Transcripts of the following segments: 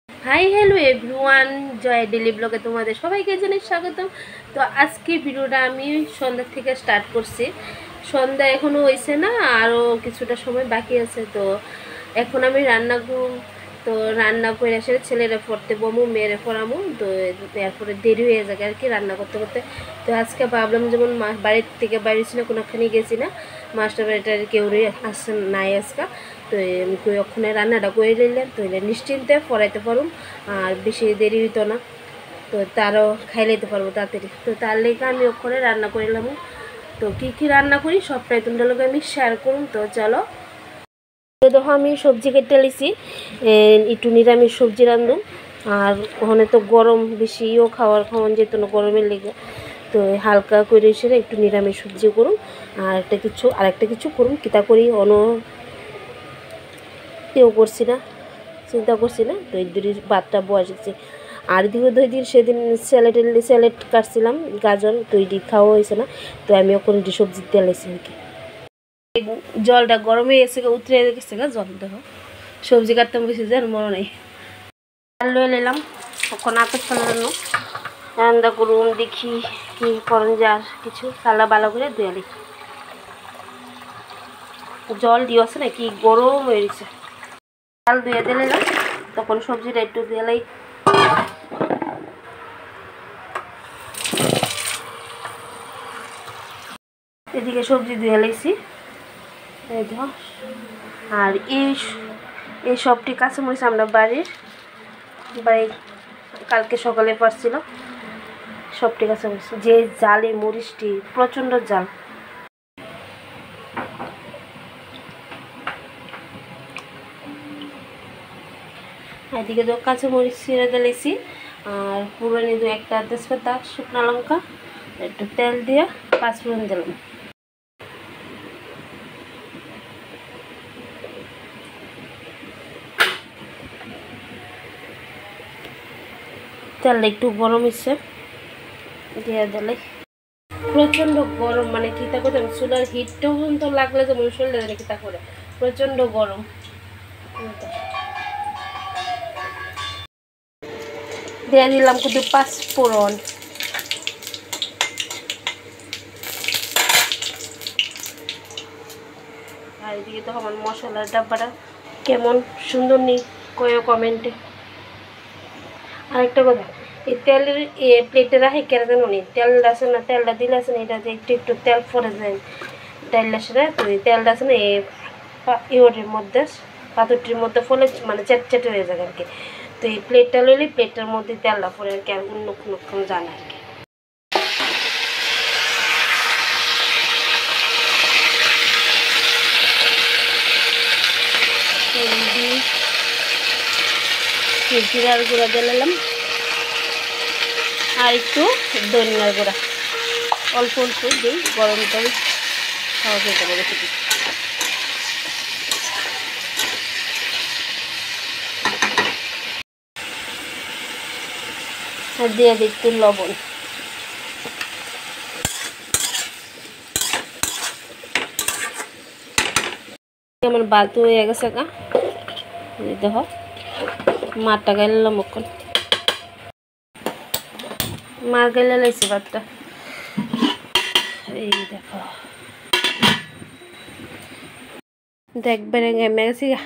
Hi hello everyone, জয় daily ব্লগে তোমাদের সবাইকে জানাই স্বাগতম। তো আজকে ভিডিওটা আমি সন্ধ্যা থেকে স্টার্ট করছি। সন্ধ্যা এখনও হয়েছে না, আরও কিছুটা সময় বাকি আছে। তো এখন আমি রান্না করে এসে ছেলেরা পড়তে বমু, মেয়েরা পড়ামু। তো এরপরে দেরি হয়ে যাবে আর কি রান্না করতে করতে। তো আজকে ভাবলাম যেমন বাড়ির থেকে বাইরে ছিল, কোনোখানে গেছি না, মাস্টার বাড়িটার কেউ আসছে নাই আজকে। তো ওখানে রান্নাটা করে নিলাম, তো নিশ্চিন্তে পড়াইতে পারুম আর বেশি দেরি হইতো না। তো তারও খাই লইতে পারবো তাড়াতাড়ি। তো তার লেগে আমি ওখানে রান্না করিলাম। তো কী রান্না করি সবটাই তোমাদের লগে আমি শেয়ার করুন। তো চলো, দেখো আমি সবজি কেটে লিছি, একটু নিরামিষ সবজি রান্ধুম। আর ওখানে তো গরম বেশিও খাওয়ান যেত না গরমের লেগে। তো হালকা করে সেরে একটু নিরামিষ সবজি করুন। আর আরেকটা কিছু করুন, কিতা করি কেউ করছি না, চিন্তা করছি না। তো এই দুটি ভাতটা বসেছি। আর দিকে দিন সেদিন স্যালাড কাটছিলাম, গাজর, তো এটি খাওয়া হয়েছে না। তো আমি ওখানে এটি সবজি তেলেছি আর কি। জলটা গরমে এসে উতরে গেছে গা জল, দেখো সবজি কাটতাম বেশি যেন মনে নেই। লয়ে নিলাম, তখন আতপ চালানো রান্না করুন, দেখি কি করুন, যার কিছু চালা ভালো করে ধুয়ে নি। জল দিয়ে আছে না, কি গরম হয়ে গেছে। চাল ধুয়ে দিলাম, তখন সবজিটা একটু দিয়েলাই। এদিকে সবজি ধুয়ে লাইছি, এই দেখো। আর এই সবটি কাঁচামরিচ আমরা বাড়ি কালকে সকালে পারছিল সবটি কাঁচামরিচ। যে জালে মরিচটি প্রচণ্ড জাল। এদিকে তো কাঁচামরিচ ছিঁড়ে দিয়েছি, আর পুরানি একটা তেজপাতা, শুকনো লঙ্কা, একটু তেল দিয়ে পাঁচফোড়ন দিলাম। তেলটা একটু গরম হচ্ছে, দিয়ে দিলে প্রচণ্ড গরম, মানে কিতা করতে চুলার হিটটাও পর্যন্ত লাগলে যেমন শরীরে কিতা করে, প্রচণ্ড গরম। দিয়ে দিলাম কিন্তু পাঁচফোড়ন। আর এদিকে তো আমার মশলার ডাব্বাটা কেমন সুন্দর নেই কয়েও কমেন্টে। আরেকটা কথা, এই তেলের প্লেটে রাখে কেন জানো নি, তেলটা আছে না, তেলটা দিলে আছে না, এটা যে একটু একটু তেল পড়ে যায় তেলটা সেটা। তো এই তেলটা আছে না ইওরের মধ্যে, পাথরটির মধ্যে ফলে মানে চ্যাটচ্যাটে হয়ে যায় আর কি। তো এই প্লেটটা লইলে প্লেটটার মধ্যে তেলটা পড়ে আর কি, আর অন্য কোনো জানে আর কি। জিরার গুঁড়া দিলাম, আর একটু ধনিয়ার গুঁড়া অল্প অল্প দিই, গরম তেল খাওয়া খেতে পারে বেশি। আর দিয়ে দিই একটু লবণ। আমার বাতু হয়ে গেছে গা, দেখো মারটা গাইলাম এখন, মার গাইলে লাইছি ভাতটা, এই দেখো দেখবারে গেমে গেছি গা।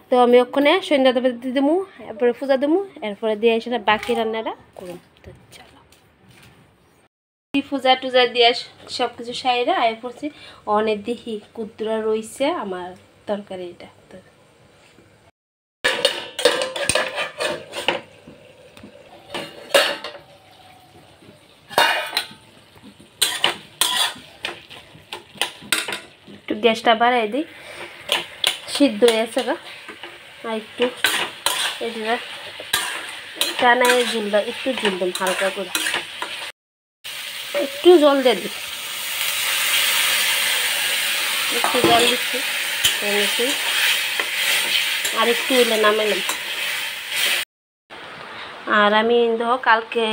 তো আমি ওখানে সন্ধ্যা দেবো দেবো, এরপরে পূজা দেবো, এরপরে দিয়ে এসে বাকি রান্নাটা করুন। তো চলো, পূজা টুজা দিয়ে সব কিছু সাইরা আয় পড়ছি। অনেক দেখি কুদ্দুরা রইছে আমার তরকারিটা। তো একটু গ্যাসটা বাড়াই দিই, সিদ্ধ হয়ে আছে গা। আর একটু এটা টানায় ঝুলটা একটু ঝুলতাম হালকা করে, একটু জল দিয়ে দিই, একটু জল দিচ্ছি, আর একটু হইলে নামাইলাম। আর আমি দেখো কালকে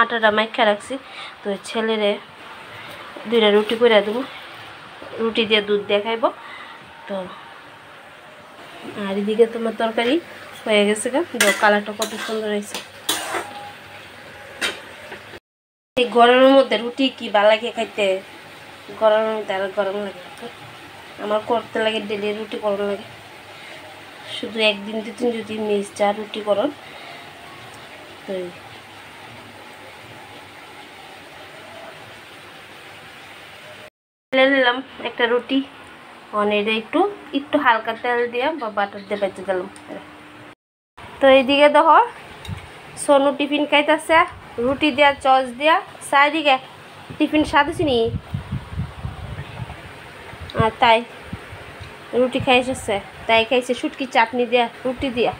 আটাটা মাইখা রাখছি, তো ছেলেরে দুইটা রুটি করে দেবো, রুটি দিয়ে দুধ দিয়ে খাইব। তো আর এদিকে তোমার তরকারি হয়ে গেছে গা, কালারটা কত সুন্দর হয়েছে। এই গরমের মধ্যে রুটি কি ভালো লাগে খাইতে, গরমের মধ্যে আর গরম লাগে। আমার করতে লাগে ডেলি রুটি গরম লাগে, শুধু একদিন দুদিন যদি মিস যা রুটি গরম। তো নিলাম একটা রুটি, এটা একটু একটু হালকা তেল দিয়ে বা বাটার দিয়ে বেঁচে দিলাম। তো এইদিকে দেখো সোনু টিফিন খাইতেছে রুটি দিয়া চচ দিয়া, চারিদিকে টিফিন সাথে চিনি আর তাই রুটি খাই এসেছে, তাই খাইছে শুটকি চাটনি দিয়া রুটি দিয়া।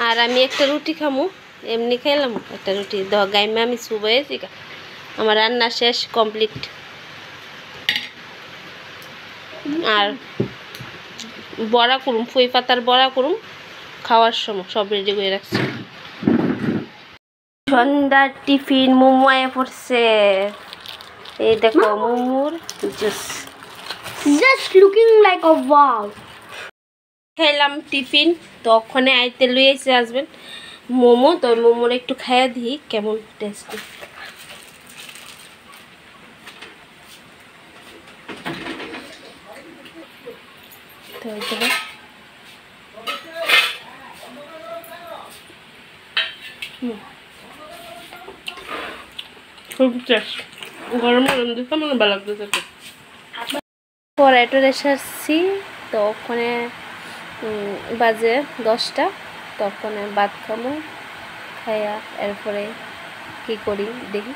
আর আমি একটা রুটি খামু, এমনি খাইলাম একটা রুটি গাইমে আমি শুভেছি। আমার রান্না শেষ কমপ্লিট। আর বড়া করুম, ফুই পাতার বড়া করুম, খাওয়ার সময় সব রেডি করে রাখছি। সন্ধ্যার টিফিন মোমো আয়া পড়ছে, এই দেখো মোমোর juice, just looking like a wow. খেলাম টিফিন, তো ওখানে আইতে লুই এসে আসবেন মোমো, তো মোমোর একটু খাইয়া দিই কেমন টেস্ট। তো খুব টেস্ট, গরম গরম দিতে মানে ভালো লাগতেছে। পড়াইটো রেসে আসছি, তো ওখানে বাজে 10টা, তখন ভাত খাবো, খাইয়া এরপরে কি করি দেখি।